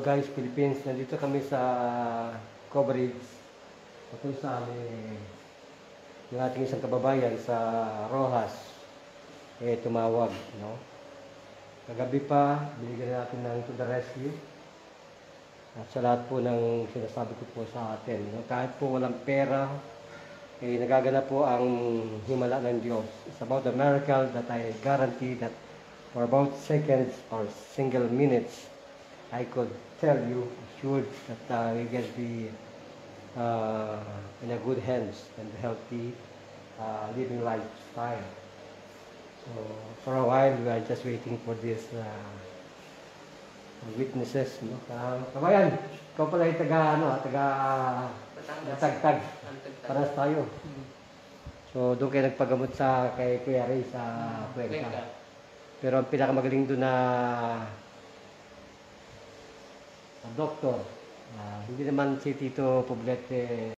guys, Philippines. Nandito kami sa coverage. Ito sa amin, yung ating isang kababayan sa Rojas, tumawag, no? Kagabi pa, binigyan natin ng to the rescue. At sa lahat po ng sinasabi ko po sa atin, no? Kahit po walang pera, nagaganap po ang himala ng Diyos. It's about the miracle that I guarantee that for about seconds or single minutes, I could tell you, assured that we will be in a good hands and healthy living lifestyle. So for a while, we are just waiting for this witnesses, no? Kabayan, ikaw pala yung taga Tagtag. Paras tayo. So doon kayo nagpagamot kay Kuya Ray sa Cuenca. Pero ang pinakamagaling doon na doktor, hindi naman si Tito Poblete